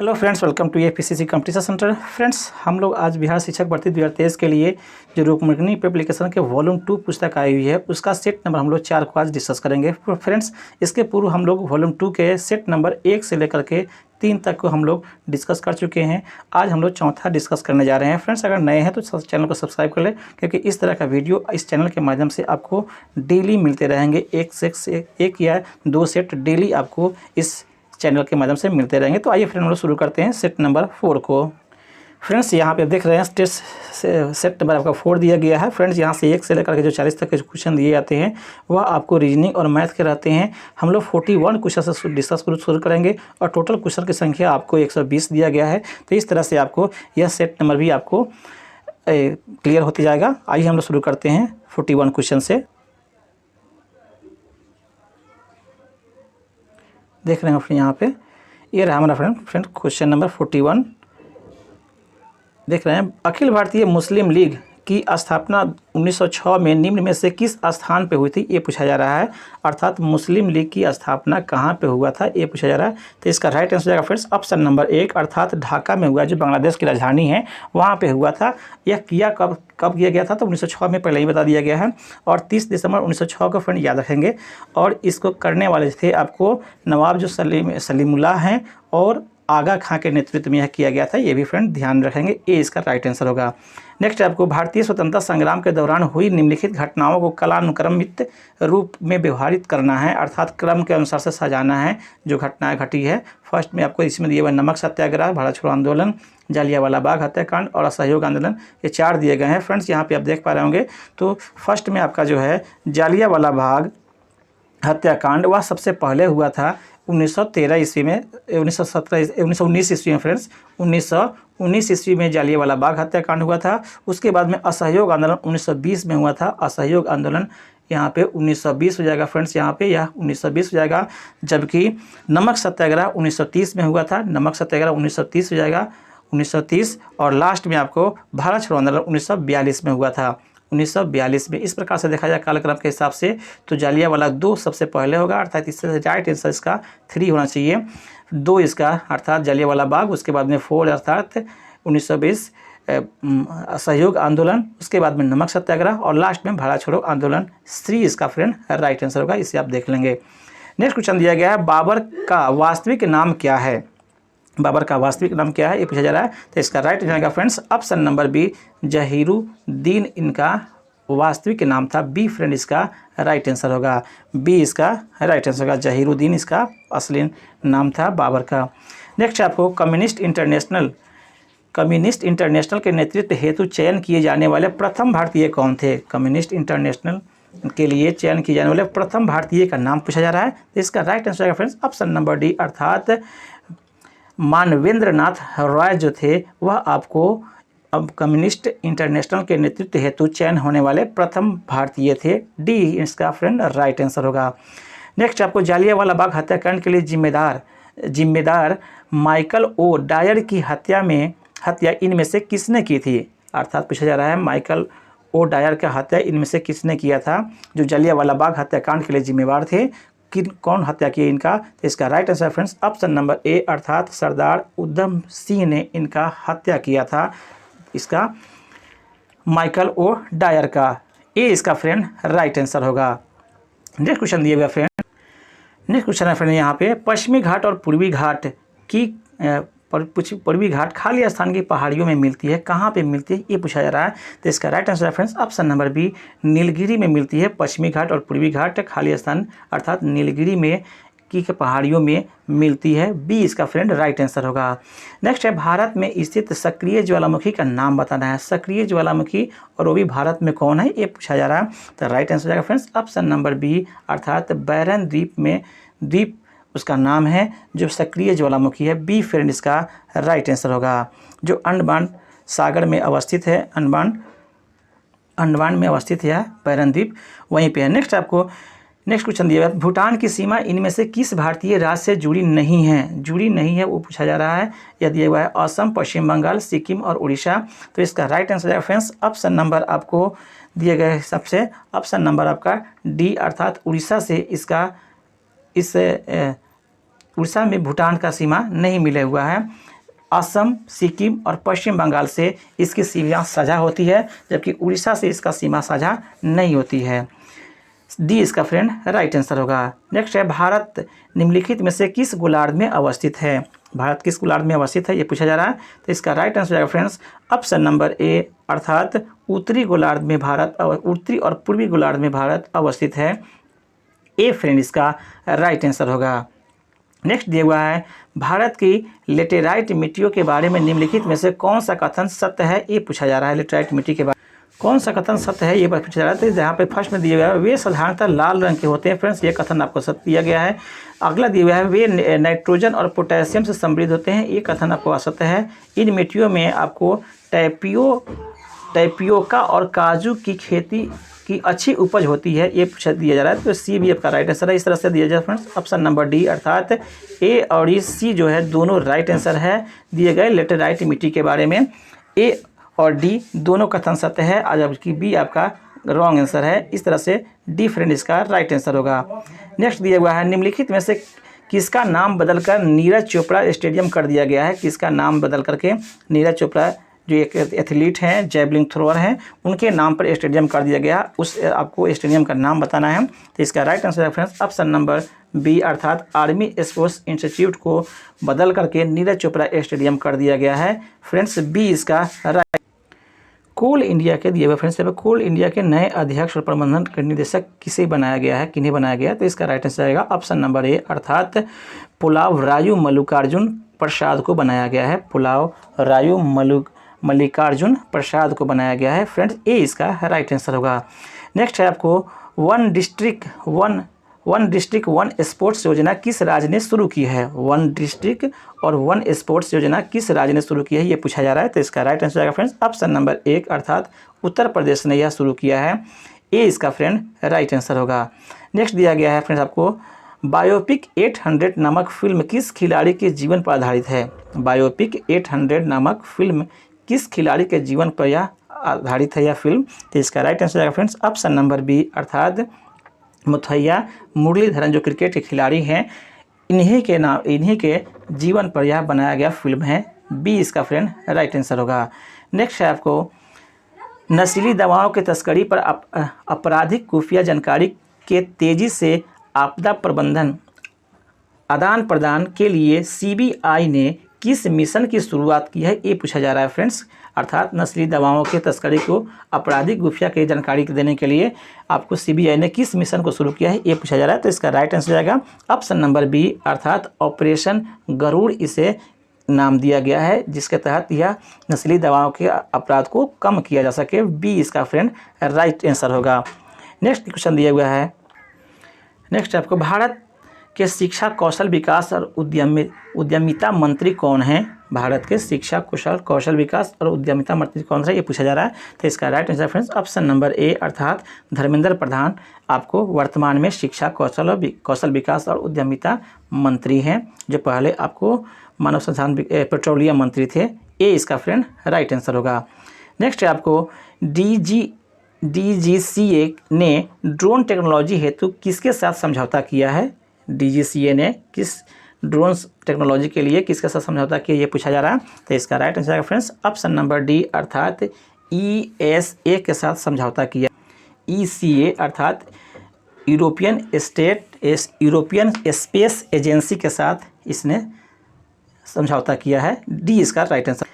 Hello friends, welcome to APCC competition centre. Friends, हम लोग आज बिहार शिक्षक भर्ती 2023 के लिए जो रुक्मिणी एप्लीकेशन के वॉल्यूम 2 पुस्तक आई हुई है उसका सेट नंबर हम लोग 4 को आज डिस्कस करेंगे। फ्रेंड्स, इसके पूर्व हम लोग वॉल्यूम 2 के सेट नंबर 1 से लेकर के 3 तक को हम लोग डिस्कस कर चुके हैं। आज हम लोग चौथा डिस्कस करने जा रहे हैं। फ्रेंड्स, अगर नए हैं तो चैनल को सब्सक्राइब कर लें, क्योंकि इस तरह का वीडियो इस चैनल के माध्यम से आपको डेली मिलते रहेंगे। एक या 2 सेट डेली आपको इस चैनल के माध्यम से मिलते रहेंगे। तो आइए फ्रेंड, हम लोग शुरू करते हैं सेट नंबर 4 को। फ्रेंड्स, यहाँ पे आप देख रहे हैं टेस्ट सेट नंबर आपका 4 दिया गया है। फ्रेंड्स, यहाँ से 1 से लेकर के जो 40 तक के क्वेश्चन दिए जाते हैं वह आपको रीजनिंग और मैथ के रहते हैं। हम लोग 41 क्वेश्चन से डिस्कस शुरू करेंगे और टोटल क्वेश्चन की संख्या आपको 120 दिया गया है। तो इस तरह से आपको यह सेट नंबर भी आपको क्लियर होते जाएगा। आइए हम लोग शुरू करते हैं 41 क्वेश्चन से। देख रहे हैं फ्रेंड, यहाँ पे ये रहा हमारा फ्रेंड क्वेश्चन नंबर 41। देख रहे हैं, अखिल भारतीय मुस्लिम लीग की स्थापना 1906 में निम्न में से किस स्थान पे हुई थी, ये पूछा जा रहा है। अर्थात मुस्लिम लीग की स्थापना कहाँ पे हुआ था, ये पूछा जा रहा है। तो इसका राइट आंसर जाएगा फ्रेंड्स ऑप्शन नंबर 1, अर्थात ढाका में हुआ, जो बांग्लादेश की राजधानी है वहाँ पे हुआ था। यह किया कब किया गया था, तो 1906 में पहले ही बता दिया गया है। और 30 दिसंबर 1906 को फ्रेंड याद रखेंगे। और इसको करने वाले थे आपको नवाब जो सलीमुल्लाह हैं और आगा खां के नेतृत्व में यह किया गया था। ये भी फ्रेंड ध्यान रखेंगे, ये इसका राइट आंसर होगा। नेक्स्ट आपको भारतीय स्वतंत्रता संग्राम के दौरान हुई निम्नलिखित घटनाओं को कालानुक्रमित रूप में व्यवहारित करना है, अर्थात क्रम के अनुसार से सजाना है जो घटनाएं घटी है। फर्स्ट में आपको इसमें दिए हुए नमक सत्याग्रह, भारत छोड़ो आंदोलन, जालियांवाला बाग हत्याकांड और असहयोग आंदोलन, ये 4 दिए गए हैं। फ्रेंड्स, यहाँ पे आप देख पा रहे होंगे तो फर्स्ट में आपका जो है जालियांवाला बाग हत्याकांड वह सबसे पहले हुआ था 1913 ईस्वी में, 1919 ईस्वी में। फ्रेंड्स, 1919 ईस्वी में जालियांवाला बाग हत्याकांड हुआ था। उसके बाद में असहयोग आंदोलन 1920 में हुआ था। असहयोग आंदोलन यहाँ पे 1920 हो जाएगा फ्रेंड्स, यहाँ पे यह 1920 हो जाएगा। जबकि नमक सत्याग्रह 1930 में हुआ था। नमक सत्याग्रह 1930 हो जाएगा, 1930। और लास्ट में आपको भारत छोड़ो आंदोलन 1942 में हुआ था, 1942 में। इस प्रकार से देखा जाए कालक्रम के हिसाब से तो जालियांवाला 2 सबसे पहले होगा, अर्थात इससे राइट आंसर इसका 3 होना चाहिए। 2 इसका अर्थात जालियांवाला बाग, उसके बाद में 4 अर्थात 1920 असहयोग आंदोलन, उसके बाद में नमक सत्याग्रह और लास्ट में भारत छोड़ो आंदोलन। 3 इसका फ्रेंड राइट आंसर होगा, इसे आप देख लेंगे। नेक्स्ट क्वेश्चन दिया गया है, बाबर का वास्तविक नाम क्या है। बाबर का वास्तविक नाम क्या है, ये पूछा जा रहा है। तो इसका राइट जाएगा friends option number B, Zahiruddin इनका वास्तविक नाम था। बी फ्रेंड इसका राइट आंसर होगा, बी इसका राइट आंसर होगा। जहीरुद्दीन इसका असली नाम था बाबर का। नेक्स्ट आपको कम्युनिस्ट इंटरनेशनल के नेतृत्व हेतु चयन किए जाने वाले प्रथम भारतीय कौन थे। कम्युनिस्ट इंटरनेशनल के लिए चयन किए जाने वाले प्रथम भारतीय का नाम पूछा जा रहा है। तो इसका राइट आंसर है फ्रेंड्स ऑप्शन नंबर डी, अर्थात मानवेंद्रनाथ रॉय जो थे वह आपको अब कम्युनिस्ट इंटरनेशनल के नेतृत्व हेतु चयन होने वाले प्रथम भारतीय थे। डी इसका फ्रेंड राइट आंसर होगा। नेक्स्ट आपको जालियांवाला बाग हत्याकांड के लिए जिम्मेदार माइकल ओ डायर की हत्या इनमें से किसने की थी। अर्थात पूछा जा रहा है माइकल ओ डायर का हत्या इनमें से किसने किया था, जो जालियांवाला बाग हत्याकांड के लिए जिम्मेवार थे। कौन हत्या किया इनका। तो इसका right answer friends option number A, अर्थात सरदार उधम सिंह ने इनका हत्या किया था। इसका माइकल ओ डायर का, ए इसका फ्रेंड राइट आंसर होगा। नेक्स्ट क्वेश्चन दिया गया फ्रेंड, नेक्स्ट क्वेश्चन है फ्रेंड यहाँ पे, पश्चिमी घाट और पूर्वी घाट की पूर्वी घाट खाली स्थान की पहाड़ियों में मिलती है, कहाँ पे मिलती है, ये पूछा जा रहा है। तो इसका राइट आंसर है friends option number B, Nilgiri में मिलती है। पश्चिमी घाट और पूर्वी घाट खाली स्थान अर्थात नीलगिरी में की पहाड़ियों में मिलती है। बी इसका फ्रेंड राइट आंसर होगा। नेक्स्ट है, भारत में स्थित सक्रिय ज्वालामुखी का नाम बताना है। सक्रिय ज्वालामुखी और वो भी भारत में कौन है, ये पूछा जा रहा है। तो राइट आंसर जाएगा फ्रेंड्स ऑप्शन नंबर बी, अर्थात बैरन द्वीप उसका नाम है जो सक्रिय ज्वालामुखी है। बी फ्रेंड इसका राइट आंसर होगा, जो अंडमान सागर में अवस्थित है। अंडमान में अवस्थित है बैरन द्वीप, वहीं पे है। नेक्स्ट आपको नेक्स्ट क्वेश्चन दिया है, भूटान की सीमा इनमें से किस भारतीय राज्य से जुड़ी नहीं है, वो पूछा जा रहा है। यह दिया हुआ है असम, पश्चिम बंगाल, सिक्किम और उड़ीसा। तो इसका राइट आंसर है फ्रेंड्स ऑप्शन नंबर आपको दिए गए हिसाब से ऑप्शन नंबर आपका डी, अर्थात उड़ीसा से इसका उड़ीसा में भूटान का सीमा नहीं मिला हुआ है। असम, सिक्किम और पश्चिम बंगाल से इसकी सीमा साझा होती है, जबकि उड़ीसा से इसका सीमा साझा नहीं होती है। डी इसका फ्रेंड राइट आंसर होगा। नेक्स्ट है, भारत निम्नलिखित में से किस गोलार्ध में अवस्थित है? भारत किस गोलार्ध में अवस्थित है, ये पूछा जा रहा है। तो इसका राइट आंसर जाएगा फ्रेंड्स ऑप्शन नंबर ए, अर्थात उत्तरी गोलार्ध में भारत, उत्तरी और पूर्वी गोलार्ध में भारत अवस्थित है। ए फ्रेंड इसका राइट आंसर होगा। नेक्स्ट दिया हुआ है, भारत की लेटेराइट मिट्टियों के बारे में निम्नलिखित में से कौन सा कथन सत्य है, ये पूछा जा रहा है। लेटेराइट मिट्टी के बारे में कौन सा कथन सत्य है, ये पूछा जा रहा है। तो जहाँ पे फर्स्ट में दिया गया है, वे साधारणतः लाल रंग के होते हैं फ्रेंड्स, ये कथन आपको सत्य दिया गया है। अगला दिया हुआ है, वे नाइट्रोजन और पोटेशियम से समृद्ध होते हैं, ये कथन आपको असत्य है। इन मिट्टियों में आपको टैपियोका और काजू की खेती की अच्छी उपज होती है, ये पूछा दिया जा रहा है। तो सी भी आपका राइट आंसर है। इस तरह से दिया जाए फ्रेंड्स ऑप्शन नंबर डी, अर्थात ए और सी जो है दोनों राइट आंसर है दिए गए लेटेराइट मिट्टी के बारे में। ए और डी दोनों कथन सत्य है, जबकि बी आपका रॉन्ग आंसर है। इस तरह से डी फ्रेंड इसका राइट आंसर होगा। नेक्स्ट दिया हुआ है, निम्नलिखित में से किसका नाम बदलकर नीरज चोपड़ा स्टेडियम कर दिया गया है? किसका नाम बदल करके नीरज चोपड़ा जो एक एथलीट हैं, जैवलिन थ्रोअर हैं, उनके नाम पर स्टेडियम कर दिया गया, उस आपको स्टेडियम का नाम बताना है। तो इसका राइट आंसर है फ्रेंड्स ऑप्शन नंबर बी, अर्थात आर्मी स्पोर्ट्स इंस्टीट्यूट को बदल करके नीरज चोपड़ा स्टेडियम कर दिया गया है। फ्रेंड्स बी इसका राइट। कोल इंडिया के दिए हुए फ्रेंड्स, कोल इंडिया के नए अध्यक्ष और प्रबंधन निदेशक किसे बनाया गया है, किन्हें बनाया गया है? तो इसका राइट आंसर आएगा ऑप्शन नंबर ए, अर्थात पुलावरायु मल्लिकार्जुन प्रसाद को बनाया गया है। पुलावरायु मल्लिकार्जुन प्रसाद को बनाया गया है। फ्रेंड्स ए इसका राइट आंसर होगा। नेक्स्ट है आपको वन डिस्ट्रिक्ट वन स्पोर्ट्स योजना किस राज्य ने शुरू की है? वन डिस्ट्रिक्ट और वन स्पोर्ट्स योजना किस राज्य ने शुरू की है, ये पूछा जा रहा है। तो इसका राइट आंसर आएगा फ्रेंड्स ऑप्शन नंबर एक, अर्थात उत्तर प्रदेश ने यह शुरू किया है। ए इसका फ्रेंड राइट आंसर होगा। नेक्स्ट दिया गया है फ्रेंड्स आपको, बायोपिक 800 नामक फिल्म किस खिलाड़ी के जीवन पर आधारित है? बायोपिक 800 नामक फिल्म किस खिलाड़ी के जीवन पर यह आधारित है, यह फिल्म? तो इसका राइट आंसर आएगा फ्रेंड्स ऑप्शन नंबर बी, अर्थात मुथैया मुरलीधरन जो क्रिकेट के खिलाड़ी हैं, इन्हीं के जीवन पर यह बनाया गया फिल्म है। बी इसका फ्रेंड राइट आंसर होगा। नेक्स्ट है आपको, नशीली दवाओं की तस्करी पर आपराधिक खुफिया जानकारी के तेजी से आपदा प्रबंधन आदान प्रदान के लिए सीबीआई ने किस मिशन की शुरुआत की है, ये पूछा जा रहा है फ्रेंड्स। अर्थात नस्ली दवाओं के तस्करी को आपराधिक खुफिया की जानकारी देने के लिए आपको सीबीआई ने किस मिशन को शुरू किया है, ये पूछा जा रहा है। तो इसका राइट आंसर जाएगा ऑप्शन नंबर बी, अर्थात ऑपरेशन गरुड़ इसे नाम दिया गया है, जिसके तहत यह नस्ली दवाओं के अपराध को कम किया जा सके। बी इसका फ्रेंड राइट आंसर होगा। नेक्स्ट क्वेश्चन दिया हुआ है, नेक्स्ट आपको, भारत के शिक्षा कौशल विकास और उद्यमिता मंत्री कौन हैं? भारत के शिक्षा कौशल विकास और उद्यमिता मंत्री कौन सा, ये पूछा जा रहा है। तो इसका right answer friends option number A, अर्थात धर्मेंद्र प्रधान आपको वर्तमान में शिक्षा कौशल विकास और उद्यमिता मंत्री हैं, जो पहले आपको मानव संसाधन पेट्रोलियम मंत्री थे। ए इसका फ्रेंड राइट आंसर होगा। नेक्स्ट है आपको, DGCA ने ड्रोन टेक्नोलॉजी हेतु किसके साथ समझौता किया है? DGCA ने किस ड्रोन टेक्नोलॉजी के लिए किसके साथ समझौता किया, ये पूछा जा रहा है। तो इसका राइट आंसर है फ्रेंड्स ऑप्शन नंबर डी, अर्थात ESA के साथ समझौता किया। ECA अर्थात यूरोपियन स्पेस एजेंसी के साथ इसने समझौता किया है। डी इसका राइट आंसर।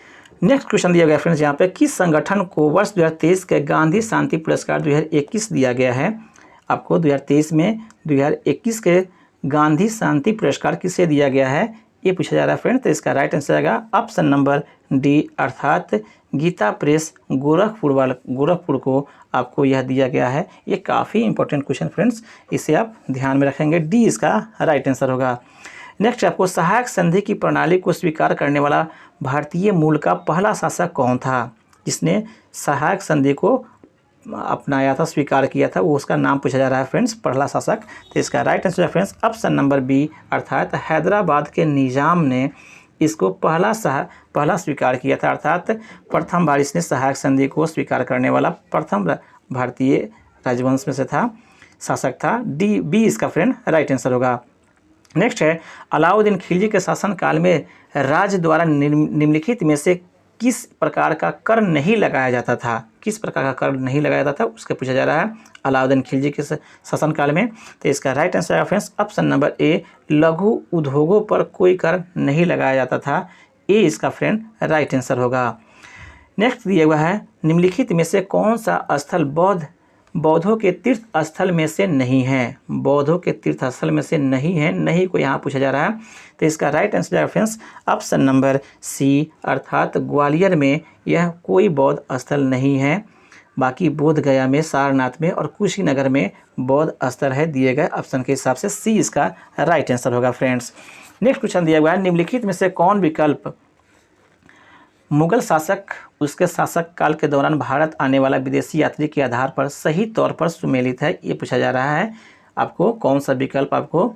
नेक्स्ट क्वेश्चन दिया गया फ्रेंड्स, यहाँ पे किस संगठन को वर्ष 2023 के गांधी शांति पुरस्कार 2021 दिया गया है? आपको 2023 में 2021 के गांधी शांति पुरस्कार किसे दिया गया है, ये पूछा जा रहा है फ्रेंड। तो इसका राइट आंसर आएगा ऑप्शन नंबर डी, अर्थात गीता प्रेस गोरखपुर को आपको यह दिया गया है। ये काफ़ी इंपॉर्टेंट क्वेश्चन फ्रेंड्स, इसे आप ध्यान में रखेंगे। डी इसका राइट आंसर होगा। नेक्स्ट आपको, सहायक संधि की प्रणाली को स्वीकार करने वाला भारतीय मूल का पहला शासक कौन था? जिसने सहायक संधि को अपनाया था, स्वीकार किया था, वो उसका नाम पूछा जा रहा है फ्रेंड्स, पहला शासक। तो इसका राइट आंसर है फ्रेंड्स ऑप्शन नंबर बी, अर्थात हैदराबाद के निज़ाम ने इसको पहला स्वीकार किया था, अर्थात प्रथम बार इसने सहायक संधि को स्वीकार करने वाला प्रथम भारतीय राजवंश में से था, शासक था। बी इसका फ्रेंड राइट आंसर होगा। नेक्स्ट है अलाउद्दीन खिलजी के शासनकाल में राज्य द्वारा निम्नलिखित में से किस प्रकार का कर नहीं लगाया जाता था, किस प्रकार का कर नहीं लगाया जाता था उसके पूछा जा रहा है अलाउद्दीन खिलजी के शासनकाल में। तो इसका राइट आंसर है फ्रेंड्स ऑप्शन नंबर ए, लघु उद्योगों पर कोई कर नहीं लगाया जाता था। ए इसका फ्रेंड राइट आंसर होगा। नेक्स्ट दिया हुआ है निम्नलिखित में से कौन सा स्थल बौद्धों के तीर्थ स्थल में से नहीं है, बौद्धों के तीर्थ स्थल में से नहीं है, नहीं को यहाँ पूछा जा रहा है। तो इसका राइट आंसर है फ्रेंड्स ऑप्शन नंबर सी, अर्थात ग्वालियर में यह कोई बौद्ध स्थल नहीं है। बाकी बोध गया में, सारनाथ में और कुशीनगर में बौद्ध स्थल है। दिए गए ऑप्शन के हिसाब से सी इसका राइट आंसर होगा फ्रेंड्स। नेक्स्ट क्वेश्चन दिया हुआ है निम्नलिखित में से कौन विकल्प मुगल शासक उसके शासक काल के दौरान भारत आने वाला विदेशी यात्री के आधार पर सही तौर पर सुमेलित है, ये पूछा जा रहा है आपको कौन सा विकल्प आपको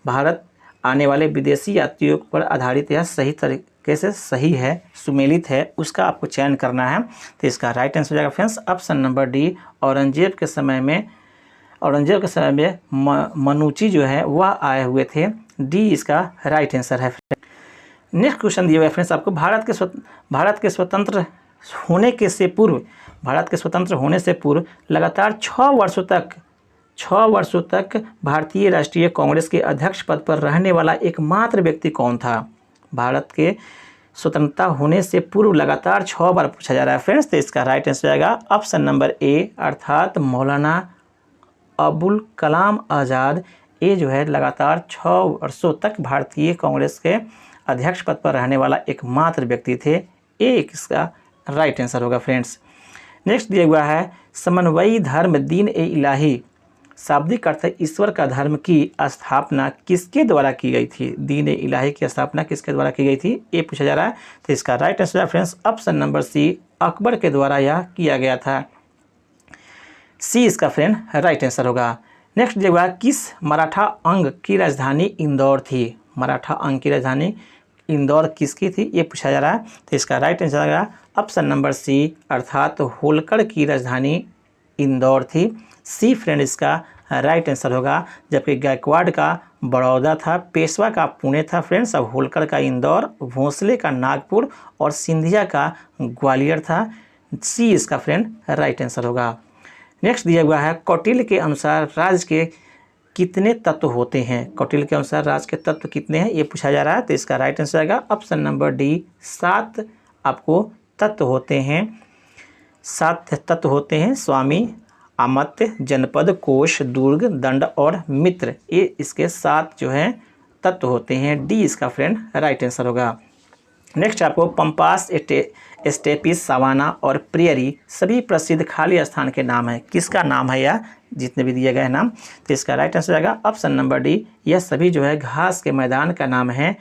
भारत आने वाले विदेशी यात्रियों पर आधारित या सही तरीके से सही है, सुमेलित है, उसका आपको चयन करना है। तो इसका राइट आंसर हो जाएगा friends option number D, Aurangzeb के समय में मनुची जो है वह आए हुए थे। डी इसका राइट आंसर है। नेक्स्ट क्वेश्चन दिया हुआ है फ्रेंड्स आपको भारत के स्वतंत्र होने से पूर्व लगातार 6 वर्षों तक भारतीय राष्ट्रीय कांग्रेस के अध्यक्ष पद पर रहने वाला एकमात्र व्यक्ति कौन था। भारत के स्वतंत्रता होने से पूर्व लगातार 6 बार पूछा जा रहा है फ्रेंड्स। तो इसका राइट आंसर आएगा ऑप्शन नंबर ए, अर्थात मौलाना अबुल कलाम आज़ाद। ये जो है लगातार 6 वर्षों तक भारतीय कांग्रेस के अध्यक्ष पद पर रहने वाला एकमात्र व्यक्ति थे। ए इसका राइट आंसर होगा फ्रेंड्स। नेक्स्ट दिया हुआ है समन्वयी धर्म दीन ए इलाही, शाब्दिक अर्थ है ईश्वर का धर्म, की स्थापना किसके द्वारा की गई थी। दीन ए इलाही की स्थापना किसके द्वारा की गई थी, ये पूछा जा रहा है। तो इसका राइट आंसर है friends option number C, Akbar के द्वारा यह किया गया था। सी इसका फ्रेंड राइट आंसर होगा। नेक्स्ट दिया हुआ है किस मराठा अंग की राजधानी इंदौर थी। मराठा अंग की राजधानी इंदौर किसकी थी, ये पूछा जा रहा है। तो इसका राइट आंसर आएगा ऑप्शन नंबर सी, अर्थात होलकर की राजधानी इंदौर थी। सी फ्रेंड इसका राइट आंसर होगा। जबकि गायकवाड़ का बड़ौदा था, पेशवा का पुणे था फ्रेंड्स, अब होलकर का इंदौर, भोंसले का नागपुर और सिंधिया का ग्वालियर था। सी इसका फ्रेंड राइट आंसर होगा। नेक्स्ट दिया हुआ है कौटिल्य के अनुसार राज्य के कितने तत्व होते हैं। कौटिल्य के अनुसार राज्य के तत्व कितने हैं, ये पूछा जा रहा है। तो इसका राइट आंसर आएगा ऑप्शन नंबर डी, 7 आपको तत्व होते हैं। 7 तत्व होते हैं, स्वामी, अमात्य, जनपद, कोश, दुर्ग, दंड और मित्र। ये इसके 7 जो हैं तत्व होते हैं। डी इसका फ्रेंड राइट आंसर होगा। नेक्स्ट आपको पंपास, स्टेपिस, सवाना और प्रियरी सभी प्रसिद्ध खाली स्थान के नाम है। किसका नाम है यह, जितने भी दिए गए नाम। तो इसका राइट आंसर आएगा ऑप्शन नंबर डी, यह सभी जो है घास के मैदान का नाम है।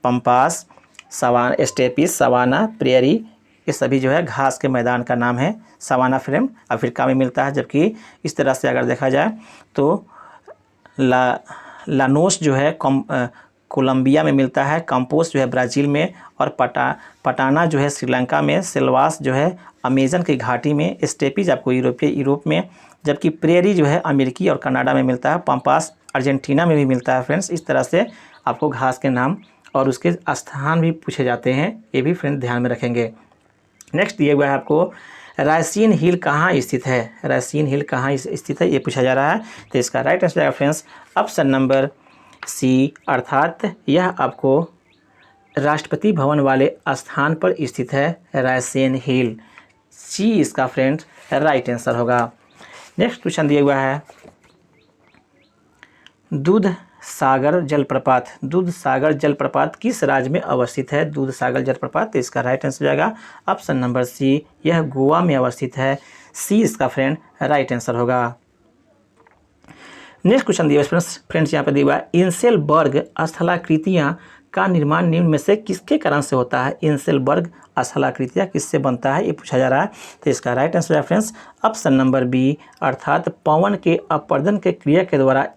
Pampas, savanna, steppes, savanna, prairie, ये सभी जो है घास के मैदान का नाम है। सवाना फ्रेम अफ्रीका में मिलता है, जबकि इस तरह से अगर देखा जाए तो लानोस जो है कोलंबिया में मिलता है, कंपोस्ट जो है ब्राज़ील में, और पटाना जो है श्रीलंका में, सिल्वास जो है अमेजन की घाटी में, स्टेपीज आपको यूरोप में, जबकि प्रेरी जो है अमेरिकी और कनाडा में मिलता है। पंपास अर्जेंटीना में भी मिलता है फ्रेंड्स। इस तरह से आपको घास के नाम और उसके स्थान भी पूछे जाते हैं, ये भी फ्रेंड्स ध्यान में रखेंगे। नेक्स्ट दिया हुआ है आपको रायसीन हिल कहाँ स्थित है। रायसीन हिल कहाँ स्थित है, ये पूछा जा रहा है। तो इसका राइट आंसर है फ्रेंड्स ऑप्शन नंबर सी, अर्थात यह आपको राष्ट्रपति भवन वाले स्थान पर स्थित है, रायसेन हिल। सी इसका फ्रेंड राइट आंसर होगा। नेक्स्ट क्वेश्चन दिया हुआ है दूध सागर जलप्रपात किस राज्य में अवस्थित है। दूध सागर जलप्रपात, तो इसका राइट आंसर जाएगा ऑप्शन नंबर सी, यह गोवा में अवस्थित है। सी इसका फ्रेंड राइट आंसर होगा। नेक्स्ट क्वेश्चन दिया फ्रेंड्स यहाँ पे दिया हुआ है इंसेलबर्ग स्थलाकृतियाँ का निर्माण निम्न में से किसके कारण से होता है। इंसेलबर्ग स्थलाकृतियाँ किससे बनता है, ये पूछा जा रहा है। तो इसका राइट आंसर है फ्रेंड्स ऑप्शन नंबर बी, अर्थात पवन के अपर्दन के क्रिया के द्वारा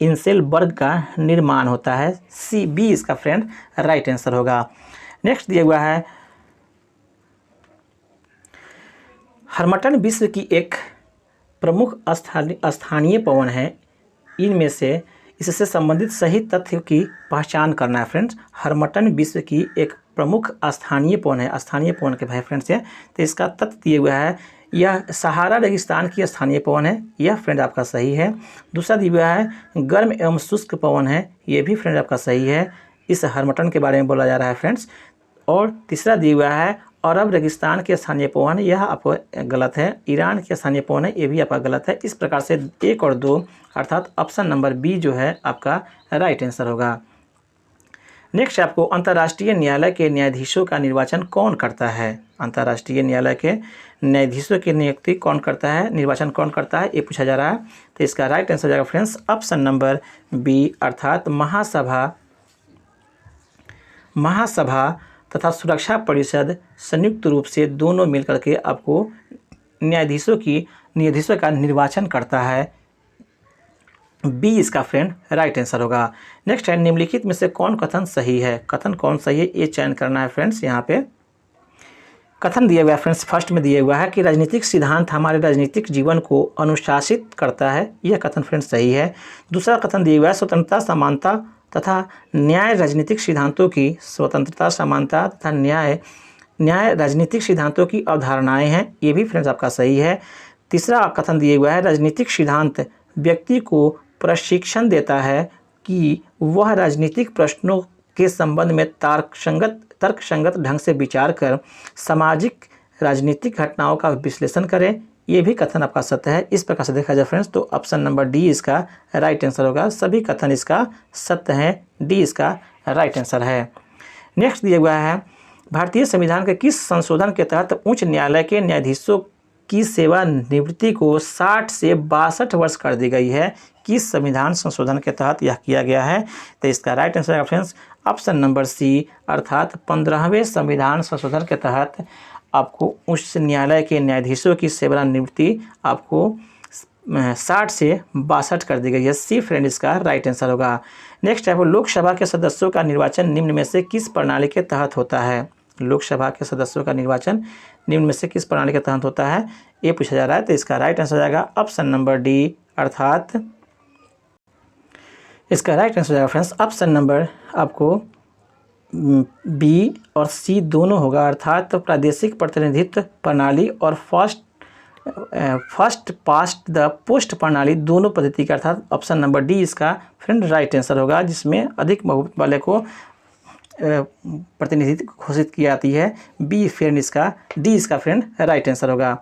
इंसेलबर्ग का निर्माण होता है। सी बी इसका फ्रेंड राइट आंसर होगा। नेक्स्ट दिया हुआ है हर्मटन विश्व की एक प्रमुख स्थानीय पवन है। इनमें से इससे संबंधित सही तथ्य की पहचान करना है फ्रेंड्स। हरमटन विश्व की एक प्रमुख स्थानीय पौन है, स्थानीय पौन के भाई फ्रेंड्स है। तो इसका तथ्य दिया हुआ है, यह सहारा रेगिस्तान की स्थानीय पवन है, यह फ्रेंड आपका सही है। दूसरा दिया हुआ है गर्म एवं शुष्क पवन है, ये भी फ्रेंड आपका सही है। इस हरमटन के बारे में बोला जा रहा है फ्रेंड्स। और तीसरा दिया हुआ है अरब रेगिस्तान के स्थानीय पवन, यह आपको गलत है। ईरान के स्थानीय पवन है, ये भी आपका गलत है। इस प्रकार से 1 और 2 अर्थात ऑप्शन नंबर बी जो है आपका राइट आंसर होगा। नेक्स्ट आपको अंतर्राष्ट्रीय न्यायालय के न्यायाधीशों का निर्वाचन कौन करता है? अंतर्राष्ट्रीय न्यायालय के न्यायाधीशों की नियुक्ति कौन करता है, निर्वाचन कौन करता है, ये पूछा जा रहा है। तो इसका राइट आंसर हो जाएगा फ्रेंड्स ऑप्शन नंबर बी अर्थात महासभा तथा सुरक्षा परिषद संयुक्त रूप से दोनों मिलकर के आपको न्यायाधीशों का निर्वाचन करता है। बी इसका फ्रेंड राइट आंसर होगा। नेक्स्ट है निम्नलिखित में से कौन कथन सही है? कथन कौन सही है ये चयन करना है फ्रेंड्स। यहाँ पे कथन दिया हुआ है फ्रेंड्स, फर्स्ट में दिया हुआ है कि राजनीतिक सिद्धांत हमारे राजनीतिक जीवन को अनुशासित करता है, यह कथन फ्रेंड्स सही है। दूसरा कथन दिया हुआ है स्वतंत्रता समानता तथा न्याय राजनीतिक सिद्धांतों की स्वतंत्रता समानता तथा न्याय राजनीतिक सिद्धांतों की अवधारणाएं हैं, ये भी फ्रेंड्स आपका सही है। तीसरा कथन दिया हुआ है राजनीतिक सिद्धांत व्यक्ति को प्रशिक्षण देता है कि वह राजनीतिक प्रश्नों के संबंध में तर्कसंगत ढंग से विचार कर सामाजिक राजनीतिक घटनाओं का विश्लेषण करें, ये भी कथन आपका सत्य है। इस प्रकार से देखा जाए फ्रेंड्स तो ऑप्शन नंबर डी इसका राइट आंसर होगा। सभी कथन इसका सत्य है, डी इसका राइट आंसर है। नेक्स्ट दिया हुआ है भारतीय संविधान के किस संशोधन के तहत उच्च न्यायालय के न्यायाधीशों की सेवानिवृत्ति को 60 से 62 वर्ष कर दी गई है? किस संविधान संशोधन के तहत यह किया गया है? तो इसका राइट आंसर है फ्रेंड्स ऑप्शन नंबर सी अर्थात 15वें संविधान संशोधन के तहत आपको उच्च न्यायालय के न्यायाधीशों की सेवानिवृत्ति आपको 60 से 62 कर दी गई है। सी फ्रेंड इसका राइट आंसर होगा। नेक्स्ट है वो लोकसभा के सदस्यों का निर्वाचन निम्न में से किस प्रणाली के तहत होता है? लोकसभा के सदस्यों का निर्वाचन निम्न में से किस प्रणाली के तहत होता है, ये पूछा जा रहा है। तो इसका राइट आंसर हो जाएगा ऑप्शन नंबर डी अर्थात इसका राइट आंसर हो जाएगा फ्रेंड्स ऑप्शन नंबर आपको बी और सी दोनों होगा अर्थात प्रादेशिक प्रतिनिधित्व प्रणाली और फर्स्ट पास्ट द पोस्ट प्रणाली दोनों पद्धति का अर्थात ऑप्शन नंबर डी इसका फ्रेंड राइट आंसर होगा, जिसमें अधिक बहुमत वाले को प्रतिनिधित्व घोषित की जाती है। बी फ्रेंड इसका डी इसका फ्रेंड राइट आंसर होगा।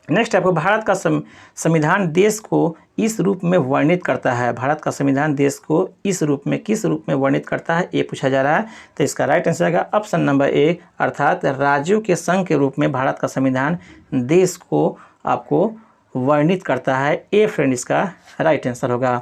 नेक्स्ट आपको भारत का संविधान देश को इस रूप में वर्णित करता है। भारत का संविधान देश को इस रूप में किस रूप में वर्णित करता है, ये पूछा जा रहा है। तो इसका राइट आंसर आएगा ऑप्शन नंबर ए अर्थात राज्यों के संघ के रूप में भारत का संविधान देश को आपको वर्णित करता है। ए फ्रेंड इसका राइट आंसर होगा।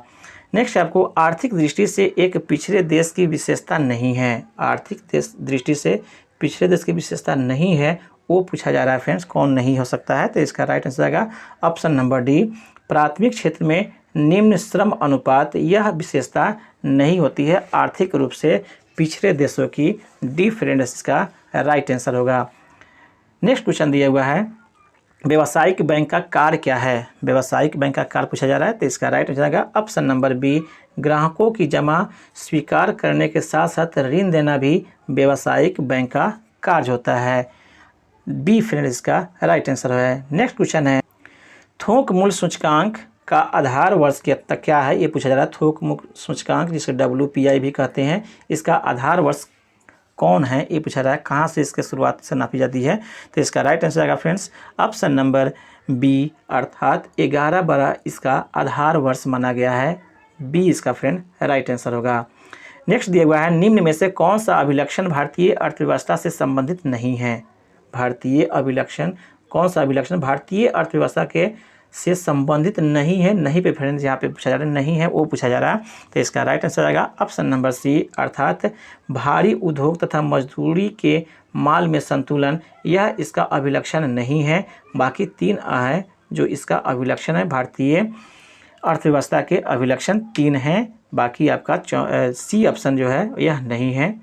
नेक्स्ट आपको आर्थिक दृष्टि से एक पिछड़े देश की विशेषता नहीं है। आर्थिक दृष्टि से पिछड़े देश की विशेषता नहीं है, वो पूछा जा रहा है फ्रेंड्स, कौन नहीं हो सकता है। तो इसका राइट आंसर आएगा ऑप्शन नंबर डी प्राथमिक क्षेत्र में निम्न श्रम अनुपात, यह विशेषता नहीं होती है आर्थिक रूप से पिछड़े देशों की। डी फ्रेंड इसका राइट आंसर होगा। नेक्स्ट क्वेश्चन दिया हुआ है व्यावसायिक बैंक का कार्य क्या है? व्यावसायिक बैंक का कार्य पूछा जा रहा है। तो इसका राइट आंसर आएगा ऑप्शन नंबर बी ग्राहकों की जमा स्वीकार करने के साथ साथ ऋण देना भी व्यवसायिक बैंक का कार्य होता है। बी फ्रेंड इसका राइट आंसर है। नेक्स्ट क्वेश्चन है थोक मूल्य सूचकांक का आधार वर्ष क्या है, ये पूछा जा रहा है। थोक मूल्य सूचकांक जिसे WPI भी कहते हैं, इसका आधार वर्ष कौन है, ये पूछा रहा है। कहाँ से इसके शुरुआत से नापी जाती है? तो इसका राइट आंसर आएगा फ्रेंड्स ऑप्शन नंबर बी अर्थात 11/12 इसका आधार वर्ष माना गया है। बी इसका फ्रेंड राइट आंसर होगा। नेक्स्ट दिया हुआ है निम्न में से कौन सा अभिलक्षण भारतीय अर्थव्यवस्था से संबंधित नहीं है? भारतीय अभिलक्षण कौन सा अभिलक्षण भारतीय अर्थव्यवस्था के से संबंधित नहीं है? नहीं पे फ्रेंड्स यहाँ पे पूछा जा रहा है, नहीं है वो पूछा जा रहा है। तो इसका राइट आंसर आएगा ऑप्शन नंबर सी अर्थात भारी उद्योग तथा मजदूरी के माल में संतुलन, यह इसका अभिलक्षण नहीं है। बाकी 3 है जो इसका अभिलक्षण है। भारतीय अर्थव्यवस्था के अभिलक्षण 3 हैं, बाकी आपका सी ऑप्शन जो है यह नहीं है।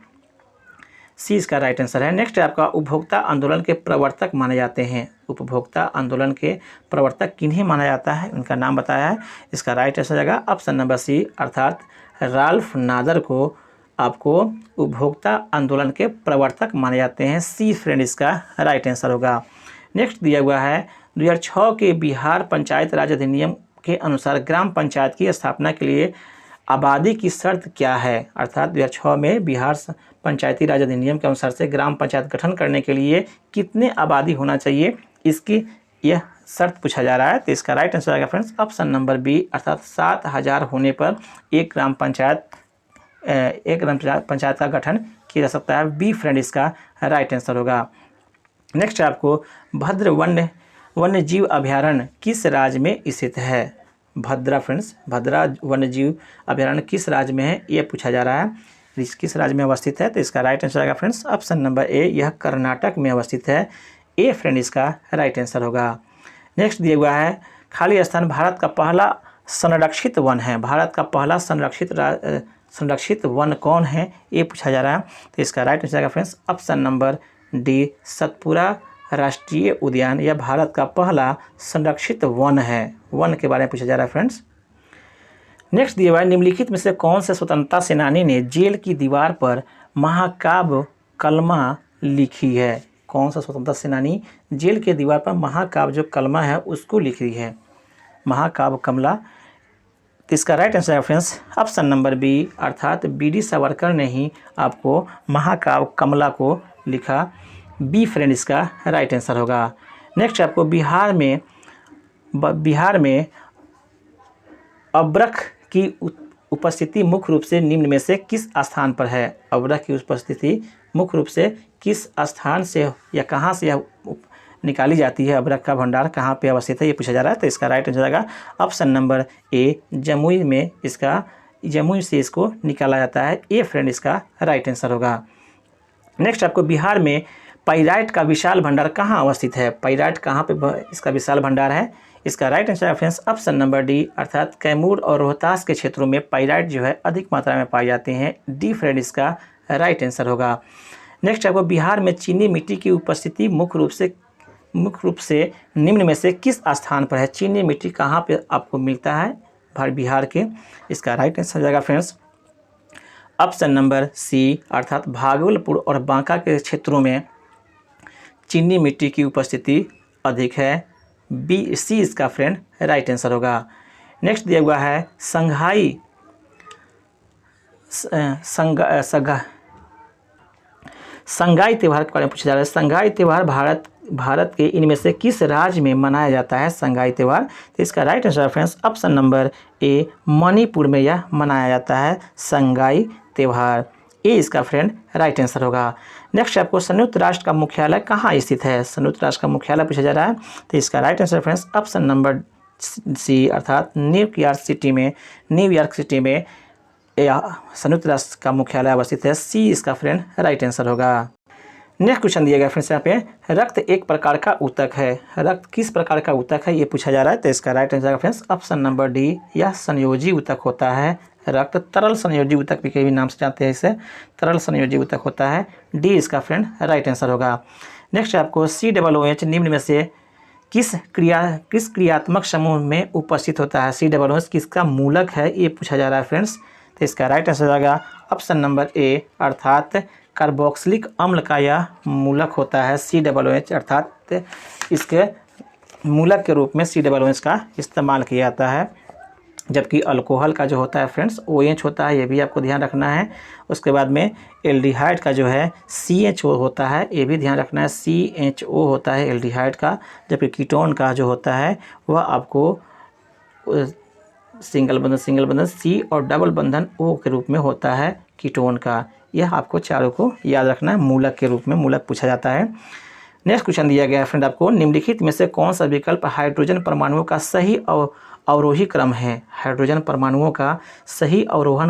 सी इसका राइट आंसर है। नेक्स्ट है आपका उपभोक्ता आंदोलन के प्रवर्तक माने जाते हैं। उपभोक्ता आंदोलन के प्रवर्तक किन्हें माना जाता है, उनका नाम बताया है। इसका राइट आंसर जाएगा ऑप्शन नंबर सी अर्थात राल्फ नादर को आपको उपभोक्ता आंदोलन के प्रवर्तक माने जाते हैं। सी फ्रेंड इसका राइट आंसर होगा। नेक्स्ट दिया हुआ है 2006 के बिहार पंचायत राज अधिनियम के अनुसार ग्राम पंचायत की स्थापना के लिए आबादी की शर्त क्या है। अर्थात 2006 में बिहार पंचायती राज अधिनियम के अनुसार से ग्राम पंचायत गठन करने के लिए कितने आबादी होना चाहिए, इसकी यह शर्त पूछा जा रहा है। तो इसका राइट आंसर आएगा फ्रेंड्स ऑप्शन नंबर बी अर्थात 7000 होने पर एक ग्राम पंचायत का गठन किया जा सकता है। बी फ्रेंड इसका राइट आंसर होगा। नेक्स्ट आपको भद्र वन्य जीव अभयारण्य किस राज्य में स्थित है। भद्रा फ्रेंड्स, भद्रा वन्य जीव अभयारण्य किस राज्य में है, ये पूछा जा रहा है, किस राज्य में अवस्थित है। तो इसका राइट आंसर आएगा फ्रेंड्स ऑप्शन नंबर ए, यह कर्नाटक में अवस्थित है। ए फ्रेंड इसका राइट आंसर होगा। नेक्स्ट दिया हुआ है खाली स्थान भारत का पहला संरक्षित वन है। भारत का पहला संरक्षित वन कौन है, ये पूछा जा रहा है। तो इसका राइट आंसर आएगा friends option number D, Satpura राष्ट्रीय उद्यान। यह भारत का पहला संरक्षित वन है। वन के बारे में पूछा जा रहा है फ्रेंड्स। नेक्स्ट दिया हुआ है निम्नलिखित में से कौन से स्वतंत्रता सेनानी ने जेल की दीवार पर महाकाव्य कलमा लिखी है। कौन सा स्वतंत्रता सेनानी जेल के दीवार पर महाकाव्य जो कलमा है उसको लिखी है, महाकाव्य कमला। तो इसका राइट आंसर है फ्रेंड्स ऑप्शन नंबर बी अर्थात बी.डी. सावरकर ने ही आपको महाकाव्य कमला को लिखा। बी फ्रेंड इसका राइट आंसर होगा। नेक्स्ट आपको बिहार में अब्रख की उपस्थिति मुख्य रूप से निम्न में से किस स्थान पर है। अब्रख की उपस्थिति मुख्य रूप से किस स्थान से या कहाँ से यह निकाली जाती है, अब्रख का भंडार कहाँ पे अवस्थित है, ये पूछा जा रहा है। तो इसका राइट आंसर आएगा ऑप्शन नंबर ए, जमुई से इसको निकाला जाता है। ए फ्रेंड इसका राइट आंसर होगा। नेक्स्ट आपको बिहार में पाइराइट का विशाल भंडार कहाँ अवस्थित है। पाइराइट कहाँ पे इसका विशाल भंडार है। इसका राइट आंसर है फ्रेंड्स ऑप्शन नंबर डी अर्थात कैमूर और रोहतास के क्षेत्रों में पाइराइट जो है अधिक मात्रा में पाए जाते हैं। डी फ्रेंड इसका राइट आंसर होगा। नेक्स्ट आपको बिहार में चीनी मिट्टी की उपस्थिति मुख्य रूप से निम्न में से किस स्थान पर है। चीनी मिट्टी कहाँ पे आपको मिलता है बिहार के। इसका राइट आंसर हो जाएगा फ्रेंड्स ऑप्शन नंबर सी अर्थात भागलपुर और बांका के क्षेत्रों में चीनी मिट्टी की उपस्थिति अधिक है। बी सी इसका फ्रेंड राइट आंसर होगा। नेक्स्ट दिया हुआ है संगाई त्यौहार के बारे में पूछा जा रहा है। संगाई त्यौहार भारत के इनमें से किस राज्य में मनाया जाता है संगाई त्यौहार। तो इसका right answer friends option number A, Manipur में यह मनाया जाता है संगाई त्यौहार। ए इसका फ्रेंड राइट आंसर होगा। नेक्स्ट आपको संयुक्त राष्ट्र का मुख्यालय कहाँ स्थित है। संयुक्त राष्ट्र का मुख्यालय पूछा जा रहा है। तो इसका right answer friends option number C अर्थात न्यूयॉर्क सिटी में संयुक्त राष्ट्र का मुख्यालय अवस्थित है। सी इसका फ्रेंड राइट आंसर होगा। नेक्स्ट क्वेश्चन दिया गया फ्रेंड्स यहाँ पे रक्त एक प्रकार का ऊतक है। रक्त किस प्रकार का ऊतक है, ये पूछा जा रहा है। तो इसका right answer friends option number D, यह संयोजी ऊतक होता है। रक्त तरल संयोजी ऊतक भी कई नाम से जानते हैं इसे, तरल संयोजी ऊतक होता है। डी इसका फ्रेंड राइट आंसर होगा। नेक्स्ट आपको COOH निम्न में से किस क्रियात्मक समूह में उपस्थित होता है। COOH किसका मूलक है, ये पूछा जा रहा है फ्रेंड्स। तो इसका राइट आंसर होगा ऑप्शन नंबर ए अर्थात कार्बोक्सिलिक अम्ल का यह मूलक होता है। COOH अर्थात इसके मूलक के रूप में COOH का इस्तेमाल किया जाता है। जबकि अल्कोहल का जो होता है फ्रेंड्स OH होता है, ये भी आपको ध्यान रखना है। उसके बाद में एल्डिहाइड का जो है CHO होता है, ये भी ध्यान रखना है। CHO होता है एल्डिहाइड का। जबकि कीटोन का जो होता है वह आपको सिंगल बंधन C और डबल बंधन O के रूप में होता है कीटोन का। यह आपको चारों को याद रखना है, मूलक के रूप में मूलक पूछा जाता है। नेक्स्ट क्वेश्चन दिया गया है फ्रेंड आपको निम्नलिखित में से कौन सा विकल्प हाइड्रोजन परमाणुओं का सही अवरोही क्रम है। हाइड्रोजन परमाणुओं का सही अवरोही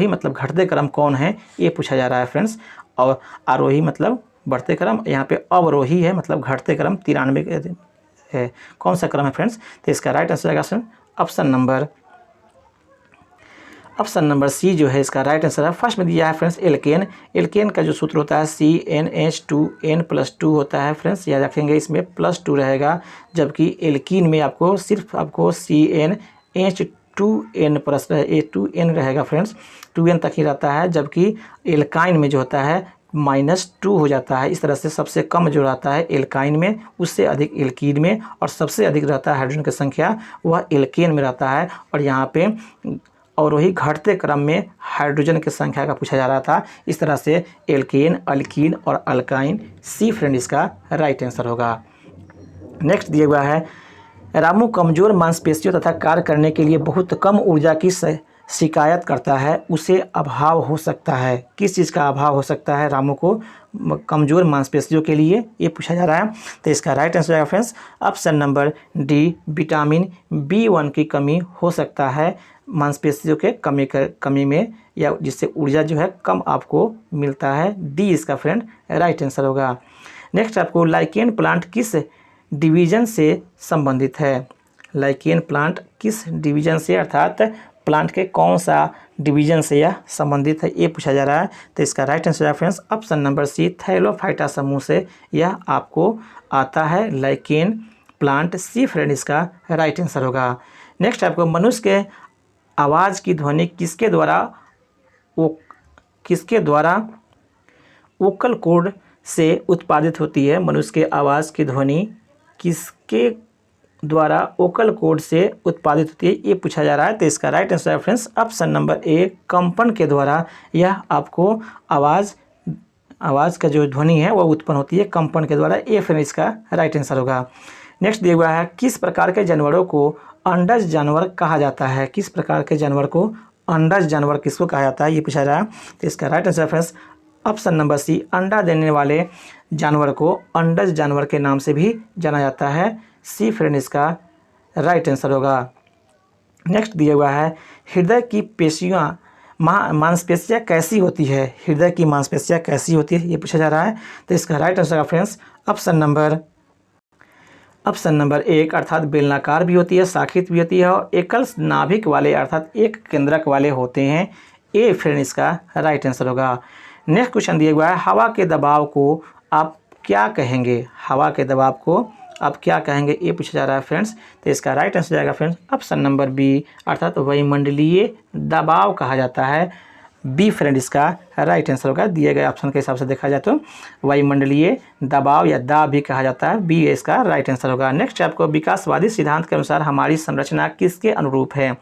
मतलब घटते क्रम कौन है, ये पूछा जा रहा है फ्रेंड्स। और आरोही मतलब बढ़ते क्रम, यहाँ पे अवरोही है मतलब घटते क्रम 93 है। कौन सा क्रम है फ्रेंड्स। तो इसका राइट आंसर आएगा option number option number C जो है इसका राइट आंसर है। फर्स्ट में दिया है फ्रेंड्स एल्केन। एल्केन का जो सूत्र होता है CnH2n+2 होता है फ्रेंड्स, याद रखेंगे इसमें +2 रहेगा, जबकि एल्कीन में आपको सिर्फ आपको CnH2n+2n रहेगा फ्रेंड्स, 2n तक ही रहता है, जबकि एल्काइन में जो होता है -2 हो जाता है। इस तरह से सबसे कम जो रहता है एल्काइन में, उससे अधिक एल्कीन में, और सबसे अधिक रहता है हाइड्रोजन की संख्या वह एल्केन में रहता है। और यहाँ पे और वही घटते क्रम में हाइड्रोजन की संख्या का पूछा जा रहा था। इस तरह से एल्केन, अल्कीन और अल्काइन, सी फ्रेंड इसका राइट आंसर होगा। नेक्स्ट दिया हुआ है रामू कमज़ोर मांसपेशियों तथा कार्य करने के लिए बहुत कम ऊर्जा की शिकायत करता है, उसे अभाव हो सकता है। किस चीज़ का अभाव हो सकता है रामू को कमज़ोर मांसपेशियों के लिए, ये पूछा जा रहा है। तो इसका राइट आंसर है friends option number D, vitamin B1 की कमी हो सकता है मांसपेशियों के कमी में, या जिससे ऊर्जा जो है कम आपको मिलता है। डी इसका फ्रेंड राइट आंसर होगा। नेक्स्ट आपको लाइकेन प्लांट किस डिवीज़न से संबंधित है? लाइकेन प्लांट किस डिवीज़न से, अर्थात प्लांट के कौन सा डिवीज़न से यह संबंधित है, ये पूछा जा रहा है। तो इसका राइट आंसर है friends option number C, Thallophyta समूह से यह आपको आता है लाइकेन प्लांट, सी फ्रेंड इसका राइट आंसर होगा। नेक्स्ट आपको मनुष्य के आवाज़ की ध्वनि किसके द्वारा वोकल कॉर्ड से उत्पादित होती है? मनुष्य के आवाज़ की ध्वनि किसके द्वारा वोकल कॉर्ड से उत्पादित होती है, ये पूछा जा रहा है। तो इसका राइट आंसर है फ्रेंड्स ऑप्शन नंबर ए, कंपन के द्वारा यह आपको आवाज़ का जो ध्वनि है वह उत्पन्न होती है कंपन के द्वारा, ये फ्रेंड इसका राइट आंसर होगा। नेक्स्ट दिया हुआ है किस प्रकार के जानवरों को अंडज जानवर कहा जाता है? किस प्रकार के जानवर को अंडज जानवर किसको कहा जाता है, ये पूछा जा रहा है। तो इसका राइट आंसर है फ्रेंड्स ऑप्शन नंबर सी, अंडा देने वाले जानवर को अंडज जानवर के नाम से भी जाना जाता है, सी फ्रेंड इसका राइट आंसर होगा। नेक्स्ट दिया हुआ है हृदय की पेशियाँ मांसपेशियाँ कैसी होती है? हृदय की मांसपेशियाँ कैसी होती है, ये पूछा जा रहा है। तो इसका राइट आंसर है फ्रेंड्स ऑप्शन नंबर 1, अर्थात बेलनाकार भी होती है, शाखित भी होती है, और एकल नाभिक वाले अर्थात एक केंद्रक वाले होते हैं, ए फ्रेंड इसका राइट आंसर होगा। नेक्स्ट क्वेश्चन दिया हुआ है हवा के दबाव को आप क्या कहेंगे? हवा के दबाव को आप क्या कहेंगे, ये पूछा जा रहा है फ्रेंड्स। तो इसका राइट आंसर जाएगा फ्रेंड्स ऑप्शन नंबर बी, अर्थात वायुमंडलीय दबाव कहा जाता है, बी फ्रेंड इसका राइट आंसर होगा। दिए गए ऑप्शन के हिसाब से देखा जाए तो वायुमंडलीय दबाव या दाब भी कहा जाता है, बी इसका राइट आंसर होगा। नेक्स्ट आपको विकासवादी सिद्धांत के अनुसार हमारी संरचना किसके अनुरूप है?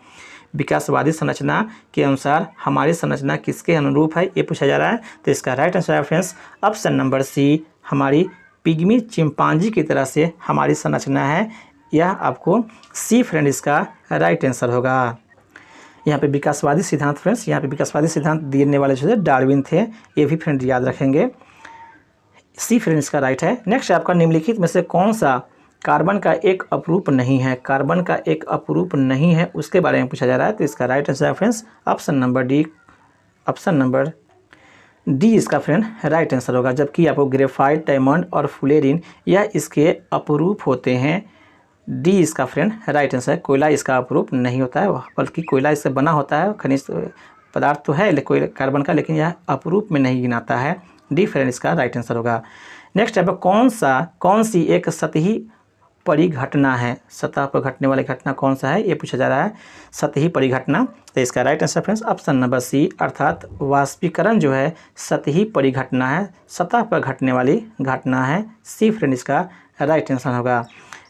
विकासवादी संरचना के अनुसार हमारी संरचना किसके अनुरूप है, ये पूछा जा रहा है। तो इसका राइट आंसर है फ्रेंड्स ऑप्शन नंबर सी, हमारी पिग्मी चिंपांजी की तरह से हमारी संरचना है, यह आपको सी फ्रेंड इसका राइट आंसर होगा। यहाँ पे विकासवादी सिद्धांत फ्रेंड्स, यहाँ पे विकासवादी सिद्धांत देने वाले जो है डार्विन थे, ये भी फ्रेंड याद रखेंगे, सी फ्रेंड इसका राइट है। नेक्स्ट आपका निम्नलिखित में से कौन सा कार्बन का एक अपरूप नहीं है? कार्बन का एक अपरूप नहीं है, उसके बारे में पूछा जा रहा है। तो इसका राइट आंसर है फ्रेंड्स ऑप्शन नंबर डी इसका फ्रेंड राइट आंसर होगा। जबकि आपको ग्रेफाइट, डायमंड और फ्लोरीन यह इसके अपरूप होते हैं, डी इसका फ्रेंड राइट आंसर है। कोयला इसका अपरूप नहीं होता है, बल्कि कोयला इससे बना होता है, खनिज पदार्थ तो है कोई कार्बन का, लेकिन यह अपरूप में नहीं गिनाता है, डी फ्रेंड इसका राइट आंसर होगा। नेक्स्ट है कौन सी एक सतही परिघटना है? सतह पर घटने वाली घटना कौन सा है, ये पूछा जा रहा है, सतही परिघटना। तो इसका right answer friends option number C, अर्थात वाष्पीकरण जो है सतही परिघटना है, सतह पर घटने वाली घटना है, सी फ्रेंड इसका राइट आंसर होगा।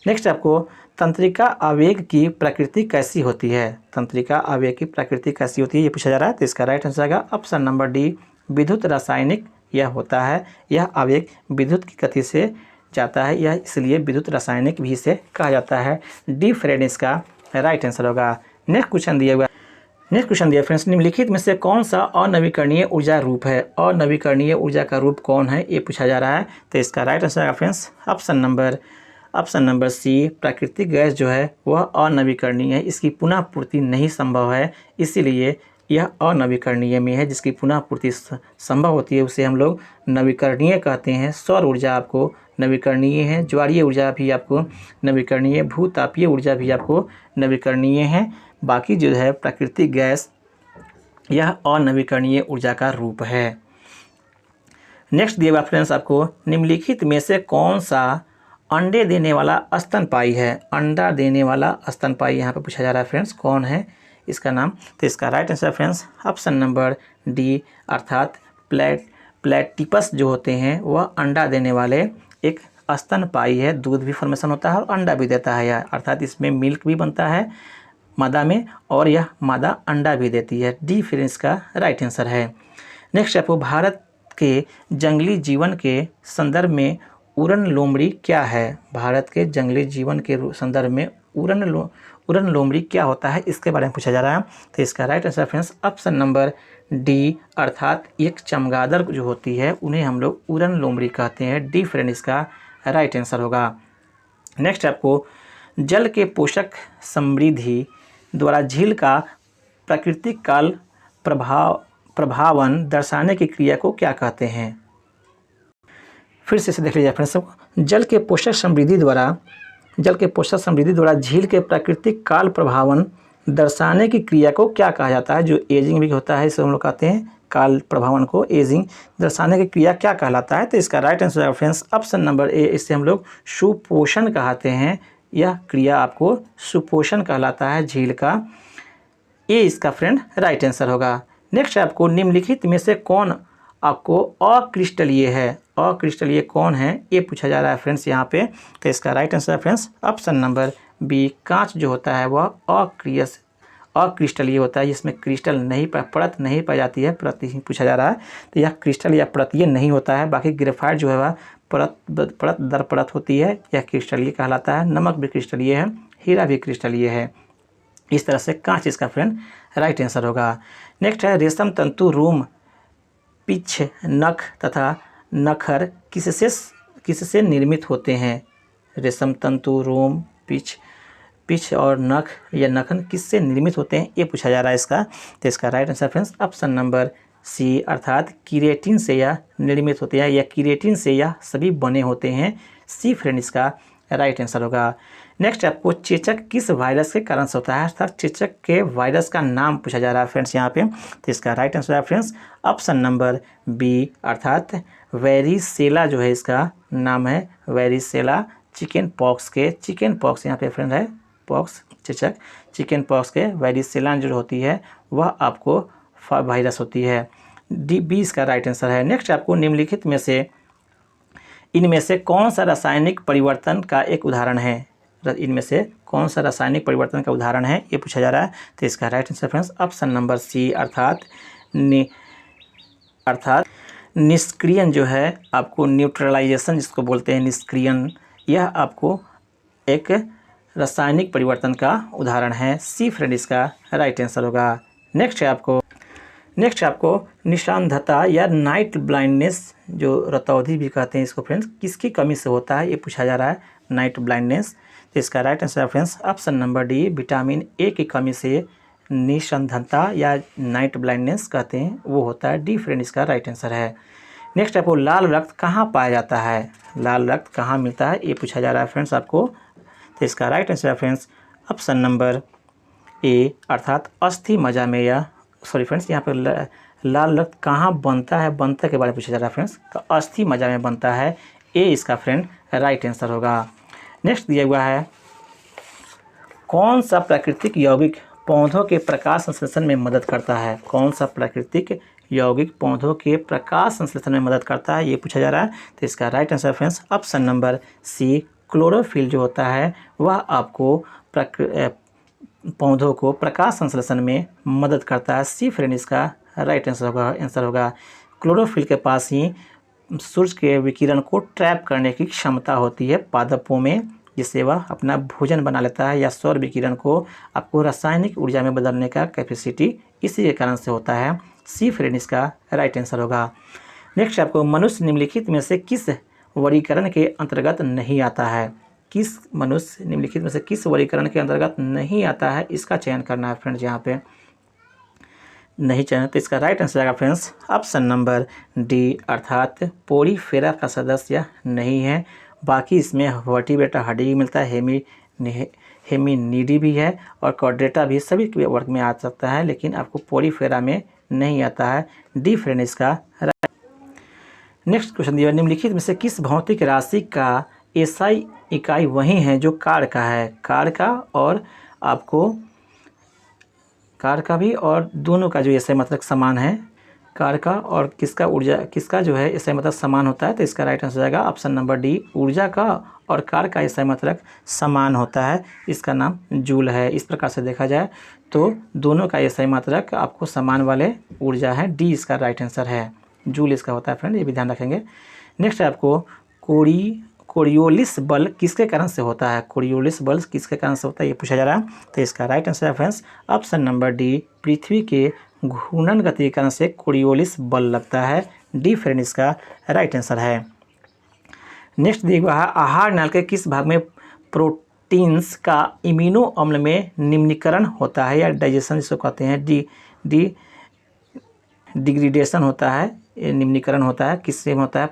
नेक्स्ट आपको तंत्रिका आवेग की प्रकृति कैसी होती है? तंत्रिका आवेग की प्रकृति कैसी होती है, ये पूछा जा रहा है। तो इसका राइट आंसर आएगा ऑप्शन नंबर डी, विद्युत रासायनिक यह होता है, यह आवेग विद्युत की गति से जाता है, यह इसलिए विद्युत रासायनिक भी इसे कहा जाता है, डी फ्रेंड इसका राइट आंसर होगा। नेक्स्ट क्वेश्चन दिया फ्रेंड्स, निम्नलिखित में से कौन सा अनवीकरणीय ऊर्जा रूप है? अनवीकरणीय ऊर्जा का रूप कौन है, ये पूछा जा रहा है। तो इसका राइट आंसर है फ्रेंड्स ऑप्शन नंबर सी, प्राकृतिक गैस जो है वह अनवीकरणीय है, इसकी पुनः पूर्ति नहीं संभव है, इसीलिए यह अनवीकरणीय में है। जिसकी पुनः पूर्ति संभव होती है उसे हम लोग नवीकरणीय कहते हैं। सौर ऊर्जा आपको नवीकरणीय है, ज्वारीय ऊर्जा भी आपको नवीकरणीय, भूतापीय ऊर्जा भी आपको नवीकरणीय है। बाकी जो है प्राकृतिक गैस यह अनवीकरणीय ऊर्जा का रूप है। नेक्स्ट दिए हुआ फ्रेंड्स आपको, निम्नलिखित में से कौन सा अंडे देने वाला स्तनपायी है? अंडा देने वाला स्तनपायी यहाँ पे पूछा जा रहा है फ्रेंड्स, कौन है इसका नाम? तो इसका right answer friends option number D, अर्थात प्लेटिपस जो होते हैं वह अंडा देने वाले एक स्तनपायी है। दूध भी फॉर्मेशन होता है और अंडा भी देता है यह, अर्थात इसमें मिल्क भी बनता है मादा में और यह मादा अंडा भी देती है। डी फिर इसका राइट आंसर है। नेक्स्ट आपको, भारत के जंगली जीवन के संदर्भ में उड़न लोमड़ी क्या है? भारत के जंगली जीवन के संदर्भ में उड़न लोमड़ी क्या होता है, इसके बारे में पूछा जा रहा है। तो इसका right answer friends option number D, अर्थात एक चमगादड़ जो होती है उन्हें हम लोग उड़न लोमड़ी कहते हैं। डी फ्रेंड इसका राइट आंसर होगा। नेक्स्ट आपको, जल के पोषक समृद्धि द्वारा झील का प्राकृतिक काल प्रभावन दर्शाने की क्रिया को क्या कहते हैं? फिर से इसे देख लीजिए फ्रेंड्स, जल के पोषक समृद्धि द्वारा झील के प्राकृतिक काल प्रभावन दर्शाने की क्रिया को क्या कहा जाता है? जो एजिंग भी होता है इसे हम लोग कहते हैं काल प्रभावन को, एजिंग दर्शाने की क्रिया क्या कहलाता है? तो इसका right answer friends option number A, इसे हम लोग सुपोषण कहते हैं। यह क्रिया आपको सुपोषण कहलाता है झील का। ए इसका फ्रेंड राइट आंसर होगा। नेक्स्ट आपको, निम्नलिखित में से कौन आपको अक्रिस्टलीय है? अक्रिस्टलीय कौन है ये पूछा जा रहा है फ्रेंड्स यहाँ पे। तो इसका right answer friends option number B, कांच जो होता है वह अक्रिस्टलीय होता है, जिसमें क्रिस्टल नहीं परत नहीं पाई जाती है, परत ही पूछा जा रहा है। तो यह क्रिस्टल या परत ये नहीं होता है। बाकी ग्रेफाइट जो है वह परत दर परत होती है, यह क्रिस्टलीय कहलाता है। नमक भी क्रिस्टलीय है, हीरा भी क्रिस्टलीय है। इस तरह से कांच इसका फ्रेंड राइट आंसर होगा। नेक्स्ट है, रेशम तंतु, रूम, पिच, नख तथा नखर किससे निर्मित होते हैं? रेशम तंतु, रोम, पिच और नख या नखन किससे निर्मित होते हैं ये पूछा जा रहा है इसका। तो इसका right answer friends option number C, अर्थात कीरेटिन से यह निर्मित होते हैं या कीरेटिन से यह सभी बने होते हैं। सी फ्रेंड इसका राइट आंसर होगा। नेक्स्ट आपको, चेचक किस वायरस के कारण से होता है? अर्थात चेचक के वायरस का नाम पूछा जा रहा है फ्रेंड्स यहाँ पे। तो इसका राइट आंसर है फ्रेंड्स ऑप्शन नंबर बी, अर्थात वेरिसेला जो है इसका नाम है, वेरिसेला चिकन पॉक्स यहाँ पे फ्रेंड है पॉक्स, चेचक चिकन पॉक्स के वेरिसेला जो होती है वह आपको वायरस होती है। डी बी इसका राइट आंसर है। नेक्स्ट आपको, निम्नलिखित में से इनमें से कौन सा रासायनिक परिवर्तन का एक उदाहरण है? इनमें से कौन सा रासायनिक परिवर्तन का उदाहरण है ये पूछा जा रहा है। तो इसका right answer friends option number C, अर्थात निष्क्रियन जो है आपको न्यूट्रलाइजेशन जिसको बोलते हैं निष्क्रियन, यह आपको एक रासायनिक परिवर्तन का उदाहरण है। सी फ्रेंड इसका राइट आंसर होगा। नेक्स्ट आपको निशांधता या नाइट ब्लाइंडनेस, जो रतौंधी भी कहते हैं इसको फ्रेंड्स, किसकी कमी से होता है ये पूछा जा रहा है, नाइट ब्लाइंडनेस। तो इसका right answer friends option number D, vitamin A की कमी से निशांधता या नाइट ब्लाइंडनेस कहते हैं वो होता है। डी फ्रेंड इसका राइट आंसर है। नेक्स्ट आपको, लाल रक्त कहाँ पाया जाता है? लाल रक्त कहाँ मिलता है ये पूछा जा रहा है फ्रेंड्स आपको। तो इसका राइट आंसर है फ्रेंड्स ऑप्शन नंबर ए, अर्थात अस्थि मज्जा में या सॉरी फ्रेंड्स यहाँ पर लाल रक्त कहाँ बनता है, बनता के बारे में पूछा जा रहा है फ्रेंड्स। तो अस्थि मज्जा में बनता है। ए इसका फ्रेंड राइट आंसर होगा। नेक्स्ट दिया हुआ है, कौन सा प्राकृतिक यौगिक पौधों के प्रकाश संश्लेषण में मदद करता है? कौन सा प्राकृतिक यौगिक पौधों के प्रकाश संश्लेषण में मदद करता है ये पूछा जा रहा है। तो इसका right answer friends option number C, chlorophyll जो होता है वह आपको पौधों को प्रकाश संश्लेषण में मदद करता है। सी फ्रेंड इसका राइट आंसर होगा। क्लोरोफिल के पास ही सूर्य के विकिरण को ट्रैप करने की क्षमता होती है पादपों में, जिससे वह अपना भोजन बना लेता है, या सौर विकिरण को आपको रासायनिक ऊर्जा में बदलने का कैपेसिटी इसी के कारण से होता है। सी फ्रेंड इसका राइट आंसर होगा। नेक्स्ट आपको, मनुष्य निम्नलिखित में से किस वर्गीकरण के अंतर्गत नहीं आता है? मनुष्य निम्नलिखित में से किस वर्गीकरण के अंतर्गत नहीं आता है इसका चयन करना है फ्रेंड्स यहाँ पे नहीं चयन। तो इसका राइट आंसर आएगा फ्रेंड्स ऑप्शन नंबर डी, अर्थात पोरीफेरा का सदस्य नहीं है। बाकी इसमें वर्टिब्रेटा हड्डी भी मिलता है, हेमिनिडी भी है और कॉर्डेटा भी, सभी के वर्ग में आ सकता है, लेकिन आपको पोरीफेरा में नहीं आता है। डी फ्रेंड इसका। नेक्स्ट क्वेश्चन दिया, निम्नलिखित में से किस भौतिक राशि का एसआई इकाई वही है जो कार का है। कार का और आपको कार का भी और दोनों का जो एसआई मात्रक समान है। कार का और किसका ऊर्जा किसका जो है एसआई मात्रक समान होता है, तो इसका राइट आंसर हो जाएगा ऑप्शन नंबर डी। ऊर्जा का और कार का एसआई मात्रक समान होता है, इसका नाम जूल है। इस प्रकार से देखा जाए तो दोनों का एसआई मात्रक आपको समान वाले ऊर्जा है। डी इसका राइट आंसर है, जूल इसका होता है फ्रेंड, ये भी ध्यान रखेंगे। नेक्स्ट है आपको कोरियोलिस बल किसके कारण से होता है। कोरियोलिस बल किसके कारण से होता है ये पूछा जा रहा है, तो इसका राइट आंसर है फ्रेंड्स ऑप्शन नंबर डी। पृथ्वी के घूर्णन गति के कारण से कोरियोलिस बल लगता है। डी फ्रेंड इसका राइट आंसर है। नेक्स्ट देखिए, आहार नाल के किस भाग में प्रोटीन्स का इम्यूनो अम्ल में निम्नीकरण होता है या डाइजेशन जिसको कहते हैं। डी डिग्रेडेशन होता है, ये निम्नीकरण होता है। किससे होता है,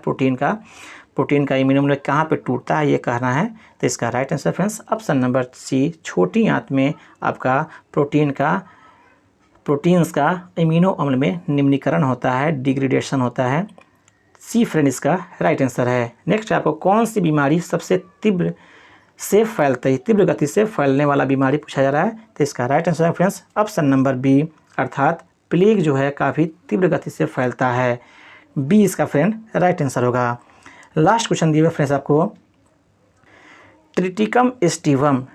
प्रोटीन का इम्यूनो अम्ल कहाँ पे टूटता है ये कहना है, तो इसका right answer friends option number C. छोटी आंत में आपका प्रोटीन्स का इम्यूनो अम्ल में निम्नीकरण होता है, डिग्रेडेशन होता है। सी फ्रेंड इसका राइट आंसर है। नेक्स्ट आपको कौन सी बीमारी सबसे तीव्र गति से फैलने वाला बीमारी पूछा जा रहा है, तो इसका राइट आंसर है फ्रेंड्स ऑप्शन नंबर बी, अर्थात प्लेग जो है काफ़ी तीव्र गति से फैलता है। बी इसका फ्रेंड राइट आंसर होगा। लास्ट क्वेश्चन दिया फ्रेंड्स आपको, ट्रिटिकम एस्टिवम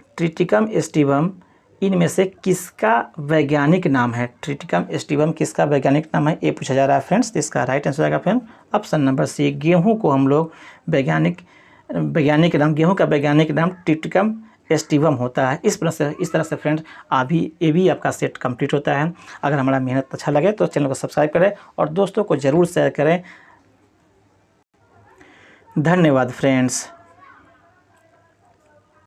इनमें से किसका वैज्ञानिक नाम है। ट्रिटिकम एस्टिवम किसका वैज्ञानिक नाम है ये पूछा जा रहा है फ्रेंड्स, तो इसका राइट आंसर आएगा फ्रेंड ऑप्शन नंबर सी। गेहूं को हम लोग वैज्ञानिक गेहूं का वैज्ञानिक नाम ट्रिटिकम एस्टिवम होता है। इस तरह से फ्रेंड्स अभी ये भी आपका सेट कंप्लीट होता है। अगर हमारा मेहनत अच्छा लगे तो चैनल को सब्सक्राइब करें और दोस्तों को ज़रूर शेयर करें। धन्यवाद फ्रेंड्स।